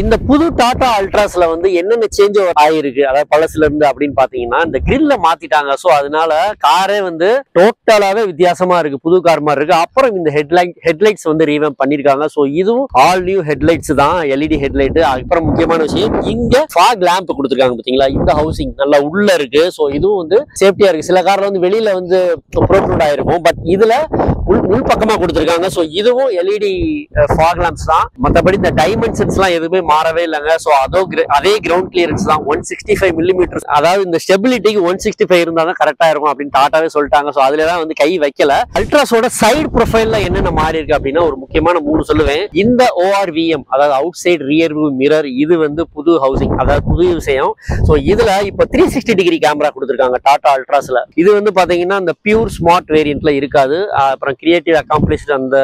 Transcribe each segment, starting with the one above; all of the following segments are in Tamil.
இந்த புது டாடா அல்ட்ராஸ்ல வந்து என்னென்ன சேஞ்ச் ஓவர் ஆயிருக்கு அதாவது பழசுல இருந்து அப்படின்னு பாத்தீங்கன்னா இந்த கிரில்ல மாத்திட்டாங்க. சோ அதனால காரே வந்து டோட்டலாவே வித்தியாசமா இருக்கு, புது கார் மாதிரி இருக்கு. அப்புறம் இந்த ஹெட்லைட்ஸ் வந்து ரீவேம் பண்ணிருக்காங்க. சோ இதுவும் ஆல் நியூ ஹெட்லைட்ஸ் தான், எல்இடி ஹெட்லைட். அப்புறம் முக்கியமான விஷயம் இங்க ஃபாக் லேம்ப் கொடுத்துருக்காங்க பாத்தீங்களா, இந்த ஹவுசிங் நல்லா உள்ள இருக்கு. சோ இதுவும் வந்து சேஃப்டியா இருக்கு. சில கார்ல வந்து வெளியில வந்து ப்ரோட்ரூட் ஆயிருக்கும், பட் இதுல உள் பக்கமா கொடுத்துருக்காங்க. சோ இதுவும் எல்இடி ஃபாக் லேம்ப்ஸ் தான். மற்றபடி இந்த டைமென்ஷன்ஸ் எல்லாம் எதுவுமே மாறவே இல்லைங்க. சோ அதே கிரவுண்ட் கிளியரன்ஸ் தான், 165 மில்லிமீட்டர். அதாவது இந்த ஸ்டெபிலிட்டிக்கு 165 இருந்தா தான் கரெக்டா இருக்கும் அப்படின்னு டாட்டாவே சொல்லிட்டாங்க. சோ அதுலதான் வந்து கை வைக்கல. அல்ட்ராஸோட சைடு ப்ரொஃபைல்ல என்னென்ன மாறி இருக்கு அப்படின்னா ஒரு முக்கியமான 3 சொல்லுவேன். இந்த ORVM அதாவது outside rear view mirror, இது வந்து புது ஹவுசிங், அதாவது புது விஷயம். சோ இதுல இப்ப 360 டிகிரி கேமரா கொடுத்துருக்காங்க டாடா அல்ட்ராஸ்ல. இது வந்து பாத்தீங்கன்னா இந்த பியூர் ஸ்மார்ட் வேரியன்ட்ல இருக்காது. அப்புறம் கிரியேட்டிவ் அக்காம்ப்ளிஷ்ட் அந்த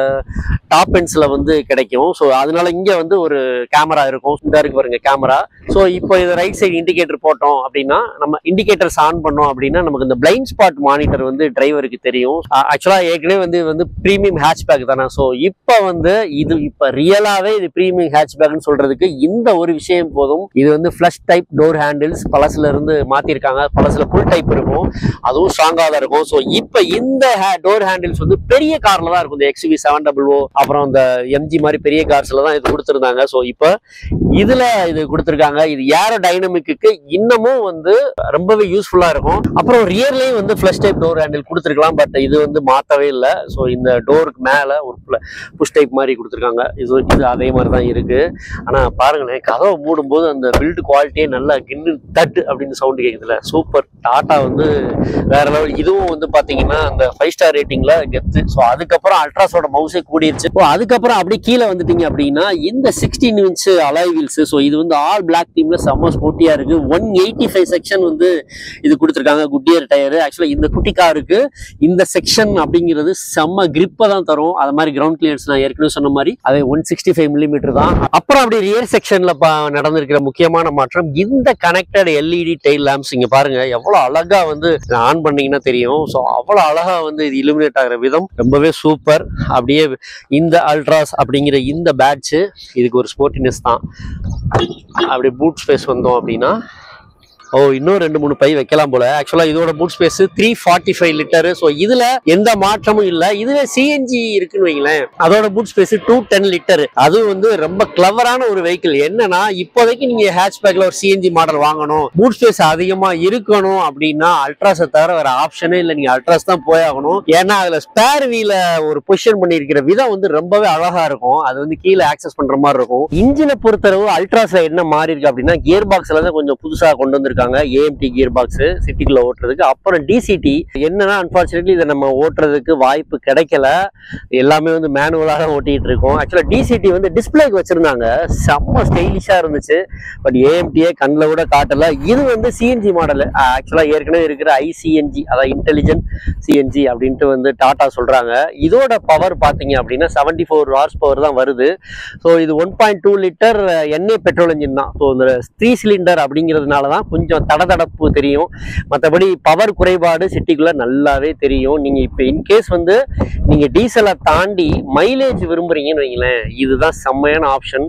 டாப் எண்ட்ஸ்ல வந்து கிடைக்கும். ஸோ அதனால இங்க வந்து ஒரு கேமரா இருக்கும். இந்த இருக்கு பாருங்க கேமரா. ஸோ இப்போ இது ரைட் சைடு இண்டிகேட்டர் போட்டோம் அப்படின்னா, நம்ம இண்டிகேட்டர்ஸ் ஆன் பண்ணோம் அப்படின்னா நமக்கு இந்த பிளைண்ட் ஸ்பாட் மானிட்டர் வந்து டிரைவருக்கு தெரியும். ஆக்சுவலா ஏற்கனவே வந்து பிரீமியம் ஹேட்ச்பேக் தானே. ஸோ இப்போ வந்து இது இப்போ ரியலாவே இது பிரீமியம் ஹேட்ச்பேக்னு சொல்றதுக்கு இந்த ஒரு விஷயம் போதும். இது வந்து ஃபிளஷ் டைப் டோர் ஹேண்டில்ஸ் பழசுல இருந்து மாத்திருக்காங்க. பழசுல ஃபுல் டைப் இருக்கும், அதுவும் ஸ்ட்ராங்கா தான் இருக்கும். ஸோ இப்போ இந்த டோர் ஹேண்டில்ஸ் வந்து பெரிய கார்ல தான் இருக்கும். இந்த XUV700 அப்புறம் இந்த MG மாதிரி பெரிய கார்ஸ்ல தான் இது கொடுத்துருந்தாங்க. ஸோ இப்போ இதுல இது கொடுத்துருக்காங்க. இது ஏரோ டைனமிக்கு இன்னமும் வந்து ரொம்பவே யூஸ்ஃபுல்லா இருக்கும். அப்புறம் ரியர்லயும் வந்து ஃபிளஷ் டைப் டோர் ஹேண்டில் கொடுத்துருக்கலாம், பட் இது வந்து மாத்தவே இல்லை. ஸோ இந்த டோருக்கு மேல ஒரு புஷ் டைப் மாதிரி கொடுத்துருக்காங்க. இது அதே மாதிரி தான் இருக்கு. ஆனா பாருங்களேன், கதவை மூடும் போது அந்த பில்ட் குவாலிட்டியே நல்லா கின்னு தட் அப்படின்னு சவுண்ட் கேக்குதுல, சூப்பர். டாடா வந்து வேற லெவல். இதுவும் வந்து பாத்தீங்கன்னா அந்த 5 ஸ்டார் ரேட்டிங்ல கெத்து. ஸோ அதுக்கப்புறம் அல்ட்ராஸோட மவுஸே கூடிருச்சு. அதுக்கப்புறம் அப்படி கீழே வந்துட்டீங்க அப்படின்னா இந்த 16 இன்ச் அலாய் வீல்ஸ். ஸோ இது வந்து ஆல் பிளாக் தீம்ல செம்ம ஸ்போர்ட்டியா இருக்கு. 185 செக்ஷன் வந்து இது கொடுத்துருக்காங்க. குட்டியர் டயர். ஆக்சுவலா இந்த குட்டி காருக்கு இந்த செக்ஷன் அப்படிங்கிறது செம்ம கிரிப்பை தான் தரும். அது மாதிரி கிரவுண்ட் கிளியர்ஸ் நான் ஏற்கனவே சொன்ன மாதிரி அது 165 மில்லிமீட்டர் தான். அப்புறம் அப்படி ரியர் செக்ஷன்ல நடந்திருக்கிற முக்கியமான மாற்றம் இந்த கனெக்டட் எல்இடி டெயில் லேம்ப்ஸ். இங்க பாருங்க எவ்வளவு அழகா வந்து ஆன் பண்ணீங்கன்னா தெரியும். ஸோ அவ்வளவு அழகா வந்து இது இலுமினேட் ஆகிற விதம் ரொம்பவே சூப்பர். அப்படியே இந்த அல்ட்ராஸ் அப்படிங்கிற இந்த பேட்ச் இதுக்கு ஒரு ஸ்போர்ட்டினஸ் தான். அப்படி பூட் ஸ்பேஸ் வந்தோம் அப்படின்னா இன்னும் 2-3 பை வைக்கலாம் போல. ஆக்சுவலா இதோட பூட் ஸ்பேஸ் 345 லிட்டர். ஸோ இதுல எந்த மாற்றமும் இல்லை. இதுவே சிஎன்ஜி இருக்குன்னு வைங்களேன், அதோட பூட் ஸ்பேஸ் 210 லிட்டர். அது வந்து ரொம்ப கிளவரான ஒரு வெஹிக்கிள். என்னன்னா இப்போதைக்கு நீங்க ஹேட்ச்பேக்ல ஒரு சிஎன்ஜி மாடல் வாங்கணும், பூட் ஸ்பேஸ் அதிகமா இருக்கணும் அப்படின்னா அல்ட்ராஸை தவிர வேற ஆப்ஷனே இல்லை. நீங்க அல்ட்ராஸ் தான் போயாகணும். ஏன்னா அதுல ஸ்பேர் வீல ஒரு பொசிஷன் பண்ணிருக்கிற விதம் வந்து ரொம்பவே அழகா இருக்கும். அது வந்து கீழே ஆக்சஸ் பண்ற மாதிரி இருக்கும். இன்ஜினை பொறுத்தளவு அல்ட்ராஸ்ல என்ன மாறி இருக்கு அப்படின்னா கியர் பாக்ஸ்ல தான் கொஞ்சம் புதுசா கொண்டு வந்து AMT கியர் பாக்ஸ் சிட்டிக்குள்ள ஓட்டுறதுக்கு. அப்புறம் DCT என்னன்னா அன்பார்ச்சுனேட்லி இதை நம்ம ஓட்டுறதுக்கு வாய்ப்பு கிடைக்கல. எல்லாமே வந்து மேனுவலாக ஓட்டிட்டு இருக்கோம். ஆக்சுவலா DCT வந்து டிஸ்பிளேக்கு வச்சிருந்தாங்க, செம்ம ஸ்டைலிஷா இருந்துச்சு. பட் AMTயே கண்ணில் கூட காட்டல. இது வந்து CNG மாடல். ஆக்சுவலா ஏற்கனவே இருக்கிற ICNG, அதாவது இன்டெலிஜென்ட் CNG அப்படின்ட்டு வந்து டாடா சொல்றாங்க. இதோட பவர் பாத்தீங்க அப்படின்னா 74 ஹார்ஸ் பவர் தான் வருது. ஸோ இது 1.2 லிட்டர் எண்ணெய் பெட்ரோல் இன்ஜின் தான். ஸோ இந்த 3 சிலிண்டர் அப்படிங்கிறதுனால தான் கொஞ்சம் தடதடப்பு தெரியும். மற்றபடி பவர் குறைபாடு சிட்டிக்குள்ள நல்லாவே தெரியும். நீங்க இப்ப இன்கேஸ் வந்து நீங்க டீசலை தாண்டி மைலேஜ் விரும்புறீங்கன்னு வைங்களேன், இதுதான் செம்மையான ஆப்ஷன்.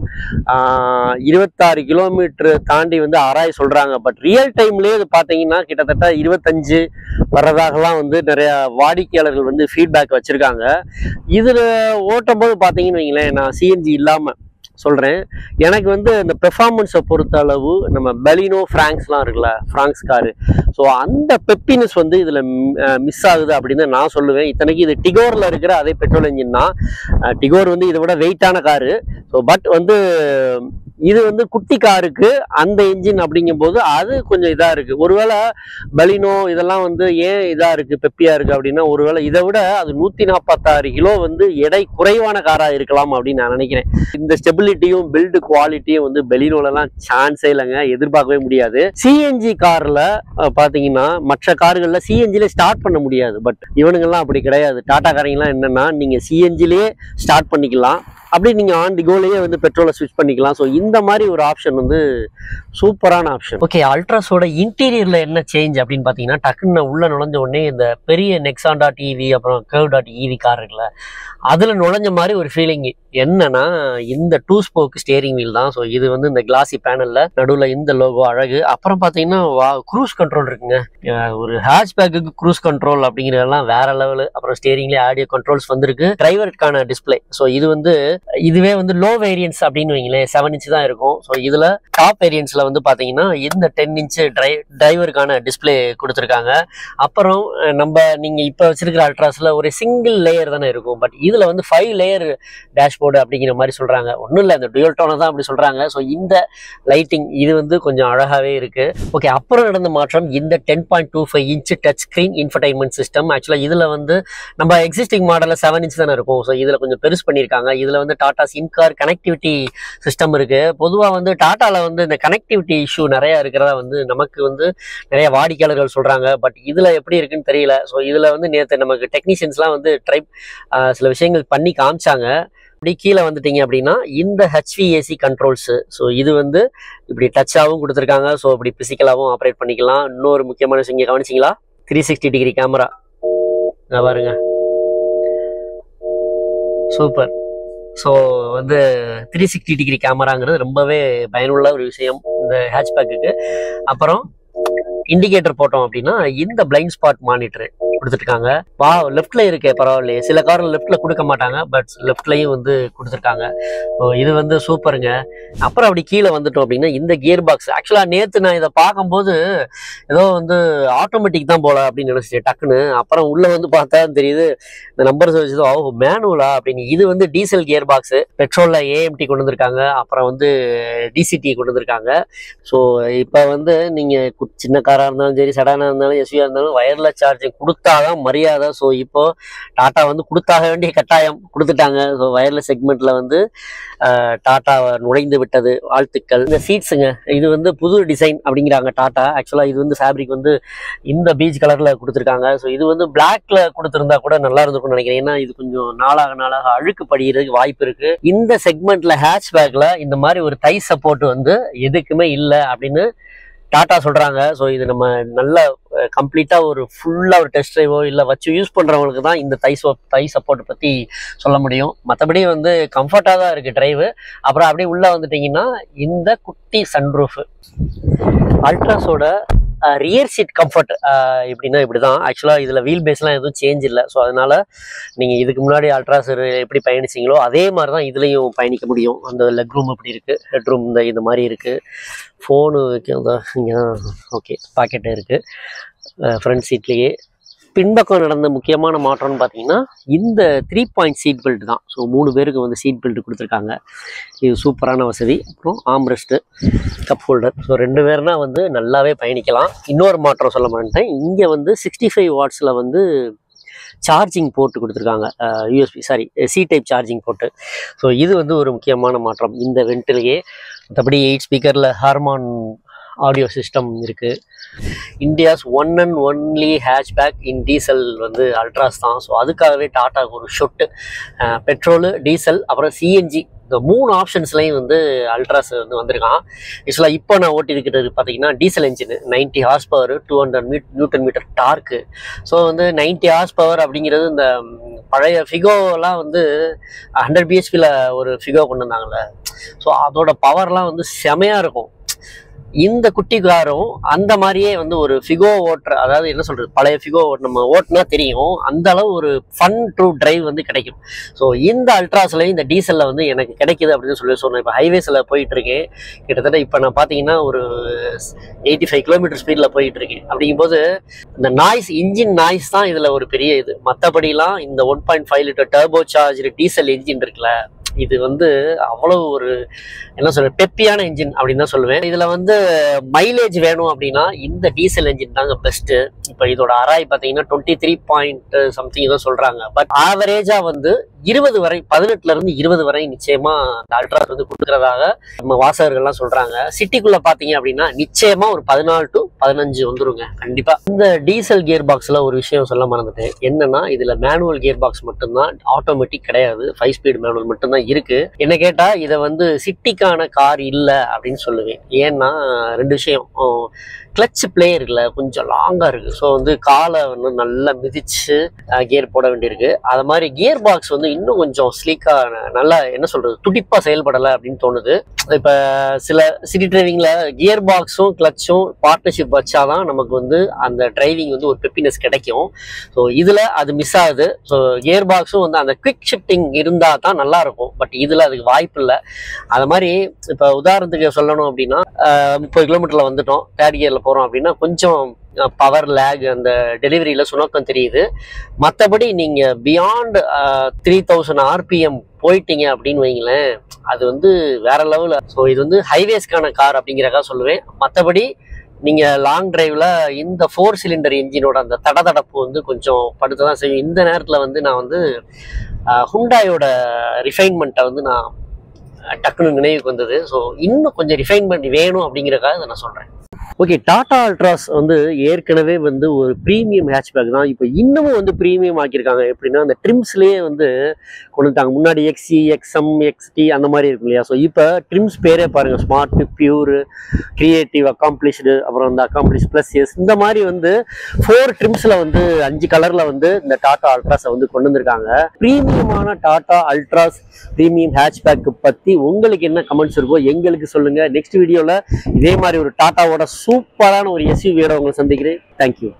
26 கிலோமீட்டர் தாண்டி வந்து 6000 சொல்றாங்க. பட் ரியல் டைம்லயே இது பாத்தீங்கன்னா கிட்டத்தட்ட 25 வர்றதாகலாம் வந்து நிறைய வாடிக்கையாளர்கள் வந்து ஃபீட்பேக் வச்சிருக்காங்க. இதுல ஓட்டும் போது பாத்தீங்கன்னு வைங்களேன், நான் சிஎன்ஜி இல்லாம சொல்றேன், எனக்கு வந்து இந்த பெர்ஃபார்மன்ஸை பொறுத்த அளவு நம்ம பெலினோ ஃப்ராங்க்ஸ்லாம் இருக்குல்ல, ஃப்ராங்க்ஸ் காரு, ஸோ அந்த பெப்பினஸ் வந்து இதுல மிஸ் ஆகுது அப்படின்னு நான் சொல்லுவேன். இத்தனைக்கு இது டிகோர்ல இருக்கிற அதே பெட்ரோல் இன்ஜின் தான். டிகோர் வந்து இதை விட வெயிட்டான காரு. ஸோ பட் வந்து இது வந்து குட்டி காருக்கு அந்த இன்ஜின் அப்படிங்கும் போது அது கொஞ்சம் இதா இருக்கு. ஒருவேளை பெலினோ இதெல்லாம் வந்து ஏன் இதா இருக்கு, பெப்பியா இருக்கு அப்படின்னா, ஒருவேளை இதை விட அது 146 கிலோ வந்து எடை குறைவான காரா இருக்கலாம் அப்படின்னு நான் நினைக்கிறேன். இந்த ஸ்டெபிலிட்டியும் பில்டு குவாலிட்டியும் வந்து பெலினோலாம் சான்ஸே இல்லைங்க, எதிர்பார்க்கவே முடியாது. சிஎன்ஜி கார்ல பாத்தீங்கன்னா மற்ற கார்கள்ல சிஎன்ஜில ஸ்டார்ட் பண்ண முடியாது. பட் இவனுங்கெல்லாம் அப்படி கிடையாது. டாடா காரங்கெல்லாம் என்னன்னா நீங்க சிஎன்ஜிலேயே ஸ்டார்ட் பண்ணிக்கலாம். அப்படி நீங்கள் ஆன் தி கோலேயே வந்து பெட்ரோலை ஸ்விட்ச் பண்ணிக்கலாம். ஸோ இந்த மாதிரி ஒரு ஆப்ஷன் வந்து சூப்பரான ஆப்ஷன். ஓகே, அல்ட்ராஸோட இன்டீரியரில் என்ன சேஞ்ச் அப்படின்னு பார்த்தீங்கன்னா, டக்குன்னு உள்ளே நுழைஞ்ச உடனே இந்த பெரிய நெக்ஸான் டாட் ஈவி அப்புறம் கர்வ் டாட் ஈவி கார் இருக்குல்ல, அதில் நுழைஞ்ச மாதிரி ஒரு ஃபீலிங். என்னன்னா இந்த 2 ஸ்போக் ஸ்டியரிங் வீல் தான். ஸோ இது வந்து இந்த கிளாசி பேனலில் நடுவில் இந்த லோகோ அழகு. அப்புறம் பார்த்தீங்கன்னா க்ரூஸ் கண்ட்ரோல் இருக்குங்க. ஒரு ஹேட்ச்பேக்கு க்ரூஸ் கண்ட்ரோல் அப்படிங்கிறதெல்லாம் வேற லெவலு. அப்புறம் ஸ்டியரிங்லேயே ஆடியோ கண்ட்ரோல்ஸ் வந்திருக்கு. டிரைவருக்கான டிஸ்பிளே. ஸோ இது வந்து இதுவே வந்து லோ வேரியன்ஸ் அப்படின்னு வைங்களேன் 7 இன்ச் தான் இருக்கும். ஸோ இதில் டாப் வேரியன்ஸில் வந்து பார்த்தீங்கன்னா இந்த 10 இன்ச் டிரைவருக்கான டிஸ்பிளே கொடுத்துருக்காங்க. அப்புறம் நீங்கள் இப்போ வச்சிருக்கிற அல்ட்ராஸில் ஒரு சிங்கிள் லேயர் தானே இருக்கும். பட் இதில் வந்து 5 லேயர் டேஷ்போர்டு அப்படிங்கிற மாதிரி சொல்கிறாங்க. ஒன்றும் இல்லை, இந்த டுயல் டோனை தான் அப்படி சொல்கிறாங்க. ஸோ இந்த லைட்டிங் இது வந்து கொஞ்சம் அழகாகவே இருக்குது. ஓகே, அப்புறம் நடந்த மாற்றம் இந்த 10.25 inch touch screen infotainment system. ஆக்சுவலாக இதில் வந்து நம்ம எக்ஸிஸ்டிங் மாடலில் 7 இன்ச் தானே இருக்கும். ஸோ இதில் கொஞ்சம் பெருசு பண்ணியிருக்காங்க. இதில் வந்து டாடா சிம்கார் கனெக்டிவிட்டி சிஸ்டம் இருக்குது. பொதுவாக வந்து டாட்டாவில் வந்து இந்த கனெக்டிவிட்டி இஷ்யூ நிறையா இருக்கிறதா வந்து நமக்கு வந்து நிறைய வாடிக்கையாளர்கள் சொல்கிறாங்க. பட் இதில் எப்படி இருக்குன்னு தெரியல. ஸோ இதில் வந்து நேற்று நமக்கு டெக்னீஷியன்ஸ்லாம் வந்து சில விஷயங்கள் பண்ணி காமிச்சாங்க. இப்படி கீழே வந்துட்டீங்க அப்படின்னா இந்த HVAC கண்ட்ரோல்ஸு. ஸோ இது வந்து இப்படி டச்சாகவும் கொடுத்துருக்காங்க. ஸோ இப்படி பிசிக்கலாகவும் ஆப்ரேட் பண்ணிக்கலாம். இன்னொரு முக்கியமான விஷயம் இங்கே கவனிச்சிங்களா, 360 டிகிரி கேமரா பாருங்க, சூப்பர். ஸோ வந்து 360 டிகிரி கேமராங்கிறது ரொம்பவே பயனுள்ள ஒரு விஷயம் இந்த ஹேட்ச்பேக்கு. அப்புறம் இண்டிகேட்டர் போட்டோம் அப்படின்னா இந்த பிளைண்ட் ஸ்பாட் மானிட்டர் கொடுத்துருக்காங்க. லெஃப்ட்ல இருக்கே, பரவாயில்லையே. சில காரில் லெஃப்ட்ல கொடுக்க மாட்டாங்க, பட் லெஃப்ட்லையும் வந்து கொடுத்துருக்காங்க. இது வந்து சூப்பருங்க. அப்புறம் அப்படி கீழே வந்துட்டோம் அப்படின்னா இந்த கியர் பாக்ஸ். ஆக்சுவலாக நேற்று நான் இதை பார்க்கும்போது ஏதோ வந்து ஆட்டோமேட்டிக் தான் போல அப்படின்னு நினைச்சிட்டேன் டக்குன்னு. அப்புறம் உள்ள வந்து பார்த்தா தெரியுது இந்த நம்பர்ஸ் வச்சதோ மேனுவலா அப்படின்னு. இது வந்து டீசல் கியர் பாக்ஸ். பெட்ரோல்ல AMT கொண்டு வந்திருக்காங்க, அப்புறம் வந்து DCT கொண்டு வந்திருக்காங்க. ஸோ இப்போ வந்து நீங்க சின்ன காராக இருந்தாலும் சரி, சடானா இருந்தாலும் SUV இருந்தாலும் வயர்லெஸ் சார்ஜிங் கொடுத்தாதான் மரியாதை. ஸோ இப்போ டாட்டா வந்து கொடுத்தாக வேண்டிய கட்டாயம் கொடுத்துட்டாங்க. ஸோ வயர்லெஸ் செக்மெண்ட்ல வந்து டாட்டா நுழைந்து விட்டது. வாழ்த்துக்கள். இந்த சீட்ஸுங்க, இது வந்து புது டிசைன் அப்படிங்கிறாங்க டாட்டா. ஆக்சுவலாக இது வந்து ஃபேப்ரிக் வந்து இந்த பீச் கலர்ல கொடுத்துருக்காங்க. ஸோ இது வந்து பிளாக்ல கொடுத்துருந்தா கூட நல்லா இருந்திருக்கும்னு நினைக்கிறேன். ஏன்னா இது கொஞ்சம் நாளாக அழுக்கு படிக்கிறதுக்கு வாய்ப்பு இருக்கு. இந்த செக்மெண்ட்ல ஹேட்ச்பேக்ல இந்த மாதிரி ஒரு தை சப்போர்ட் வந்து எதுக்குமே இல்லை அப்படின்னு டாட்டா சொல்றாங்க. ஸோ இது நம்ம நல்ல கம்ப்ளீட்டா ஒரு ஃபுல்லா ஒரு டெஸ்ட் டிரைவோ இல்லை வச்சு யூஸ் பண்றவங்களுக்கு தான் இந்த தை சப்போர்ட் பத்தி சொல்ல முடியும். மற்றபடி வந்து கம்ஃபர்ட்டா தான் இருக்கு டிரைவு. அப்புறம் அப்படியே உள்ள வந்துட்டீங்கன்னா இந்த குட்டி சன்ரூஃப். அல்ட்ராஸோட ரியர் சீட் கம்ஃபர்ட் எப்படின்னா இப்படிதான். ஆக்சுவலாக இதில் வீல் பேஸ்லாம் எதுவும் சேஞ்ச் இல்லை. ஸோ அதனால நீங்கள் இதுக்கு முன்னாடி அல்ட்ராஸ் எப்படி பயணிச்சிங்களோ அதே மாதிரி தான் இதுலேயும் பயணிக்க முடியும். அந்த லெக் ரூம் இப்படி இருக்குது, ஹெட் ரூம் இந்த மாதிரி இருக்குது. ஃபோனு வைக்கிறதா இங்கே தான். ஓகே, பாக்கெட்டு இருக்குது ஃப்ரண்ட் சீட்லேயே. பின்பக்கம் நடந்த முக்கியமான மாற்றம்னு பார்த்தீங்கன்னா இந்த 3 பாயிண்ட் சீட் பெல்ட் தான். ஸோ 3 பேருக்கு வந்து சீட் பெல்ட் கொடுத்துருக்காங்க. இது சூப்பரான வசதி. அப்புறம் ஆம்ரெஸ்ட்டு, கப் ஹோல்டர். ஸோ 2 பேர்னா வந்து நல்லாவே பயணிக்கலாம். இன்னொரு மாற்றம் சொல்ல மாட்டேன், இங்கே வந்து 65 வாட்ஸில் வந்து சார்ஜிங் போர்ட்டு கொடுத்துருக்காங்க. C type charging board. So இது வந்து ஒரு முக்கியமான மாற்றம் இந்த வென்ட்டிலேயே. மற்றபடி 8 ஸ்பீக்கரில் ஹார்மான் ஆடியோ சிஸ்டம் இருக்குது. India's one and only hatchback in diesel வந்து அல்ட்ராஸ் தான். ஸோ அதுக்காகவே டாட்டாவுக்கு ஒரு ஷொட்டு. பெட்ரோலு, டீசல், அப்புறம் CNG இந்த 3 ஆப்ஷன்ஸ்லையும் வந்து அல்ட்ராஸ் வந்து வந்திருக்கான். ஆக்சுவலாக இப்போ நான் ஓட்டி இருக்கிறது பார்த்தீங்கன்னா diesel engine, 90 horse power, 200 newton meter torque. So வந்து 90 ஹார்ஸ் பவர் அப்படிங்கிறது இந்த பழைய ஃபிகோலாம் வந்து 100 BHPயில் ஒரு ஃபிகோ கொண்டு வந்தாங்கள்ல. ஸோ அதோட பவர்லாம் வந்து செமையாக இருக்கும். இந்த குட்டி காரும் அந்த மாதிரியே வந்து ஒரு ஃபிகோ ஓட்டுற, அதாவது என்ன சொல்றது, பழைய ஃபிகோ நம்ம ஓட்டுனா தெரியும், அந்த அளவு ஒரு ஃபன் ட்ரூ டிரைவ் வந்து கிடைக்கும். ஸோ இந்த அல்ட்ராஸ்லையும் இந்த டீசலில் வந்து எனக்கு கிடைக்குது அப்படின்னு சொல்லி சொன்னேன். இப்போ ஹைவேஸில் போயிட்டு இருக்கேன். கிட்டத்தட்ட இப்போ நான் பார்த்தீங்கன்னா ஒரு 85 கிலோமீட்டர் ஸ்பீடில் போயிட்டு இருக்கேன். அப்படிங்கும்போது இந்த நாய்ஸ், இன்ஜின் நாய்ஸ் தான் இதில் ஒரு பெரிய இது. மற்றபடிலாம் இந்த 1.5 litre turbo charge diesel engine இருக்குல்ல, இது வந்து அவ்வளவு ஒரு என்ன சொல்ற பெப்பியான இன்ஜின் அப்படின்னு தான் சொல்லுவேன். இதுல வந்து மைலேஜ் வேணும் அப்படின்னா இந்த டீசல் இன்ஜின் தாங்க பெஸ்ட். இப்போ இதோட அராய் பார்த்தீங்கன்னா 23 பாயிண்ட் சம்திங் தான் சொல்றாங்க. பட் ஆவரேஜா வந்து 20 வரை 18ல இருந்து 20 வரை நிச்சயமா இந்த அல்ட்ராஸ் வந்து கொடுக்கறதாக நம்ம வாசகர்கள்லாம் சொல்றாங்க. சிட்டிக்குள்ள பாத்தீங்க அப்படின்னா நிச்சயமா ஒரு 14 to 15 வந்துருங்க கண்டிப்பா. இந்த டீசல் கியர் பாக்ஸ்ல ஒரு விஷயம் சொல்ல மறந்துட்டேன். என்னன்னா இதுல மேனுவல் கியர் பாக்ஸ் மட்டும்தான், ஆட்டோமேட்டிக் கிடையாது. 5 ஸ்பீட் மேனுவல் மட்டும்தான் இருக்கு. என்ன கேட்டா இதை வந்து சிட்டிக்கான கார் இல்ல அப்படின்னு சொல்லுவேன். ஏன்னா 2 விஷயம். கிளச் பிளே இருக்குல்ல, கொஞ்சம் லாங்கா இருக்கு. ஸோ வந்து காலை வந்து நல்லா மிதிச்சு கியர் போட வேண்டியிருக்கு. அது மாதிரி கியர் பாக்ஸ் வந்து இன்னும் கொஞ்சம் ஸ்லீக்கா, நல்லா என்ன சொல்றது, துடிப்பா செயல்படலை அப்படின்னு தோணுது. இப்ப சில சிட்டி டிரைவிங்ல கியர் பாக்ஸும் கிளச்சும் பார்ட்னர்ஷிப் வச்சாதான் நமக்கு வந்து அந்த டிரைவிங் வந்து ஒரு பெப்பினஸ் கிடைக்கும். ஸோ இதுல அது மிஸ் ஆகுது. ஸோ கியர் பாக்ஸும் வந்து அந்த குவிக் ஷிஃப்டிங் இருந்தா தான் நல்லா இருக்கும். பட் இதுல அதுக்கு வாய்ப்பு இல்லை. அது மாதிரி இப்ப உதாரணத்துக்கு சொல்லணும் அப்படின்னா 30 கிலோமீட்டர்ல வந்துட்டோம், தேர்ட் கியர்ல போறோம் அப்படின்னா கொஞ்சம் பவர் லேக், அந்த டெலிவரியில சுணக்கம் தெரியுது. மற்றபடி நீங்க பியாண்ட் 3000 RPM போயிட்டீங்க அப்படின்னு வைங்களேன், அது வந்து வேற லெவல். ஸோ இது வந்து ஹைவேஸ்க்கான கார் அப்படிங்கிறக்கா சொல்லுவேன். மற்றபடி நீங்க லாங் டிரைவ்ல இந்த 4 சிலிண்டர் இன்ஜினோட அந்த தடதடப்பு வந்து கொஞ்சம் படுத்ததான் செய்யும். இந்த நேரத்துல வந்து நான் வந்து ஹுண்டாயோட ரிஃபைன்மெண்ட்டை வந்து நான் டக்குன்னு நினைவுக்கு வந்தது. ஸோ இன்னும் கொஞ்சம் ரிஃபைன்மெண்ட் வேணும் அப்படிங்கிறக்காக இதை நான் சொல்றேன். ஓகே, டாடா அல்ட்ராஸ் வந்து ஏற்கனவே வந்து ஒரு ப்ரீமியம் ஹேட்ச்பேக் தான். இப்போ இன்னமும் வந்து ப்ரீமியம் ஆக்கியிருக்காங்க. எப்படின்னா அந்த ட்ரிம்ஸ்லேயே வந்து கொண்டு வந்தாங்க. முன்னாடி XE, XM, XT அந்த மாதிரி இருக்கும் இல்லையா. ஸோ இப்போ ட்ரிம்ஸ் பேரே பாருங்கள், ஸ்மார்ட், பியூர், கிரியேட்டிவ், அக்காம்ப்ளிஷ்டு, அப்புறம் அந்த அக்காம்ப்ளிஷ் ப்ளஸ் எஸ், இந்த மாதிரி வந்து 4 ட்ரிம்ஸில் வந்து 5 கலரில் வந்து இந்த டாடா அல்ட்ராஸை வந்து கொண்டு வந்திருக்காங்க. ப்ரீமியமான டாடா அல்ட்ராஸ் ப்ரீமியம் ஹேட்ச்பேக் பற்றி உங்களுக்கு என்ன கமெண்ட்ஸ் இருக்கோ எங்களுக்கு சொல்லுங்கள். நெக்ஸ்ட் வீடியோவில் இதே மாதிரி ஒரு டாட்டாவோட சூப்பரான ஒரு SUV-யோட உங்களை சந்திக்கிறேன். தேங்க்யூ.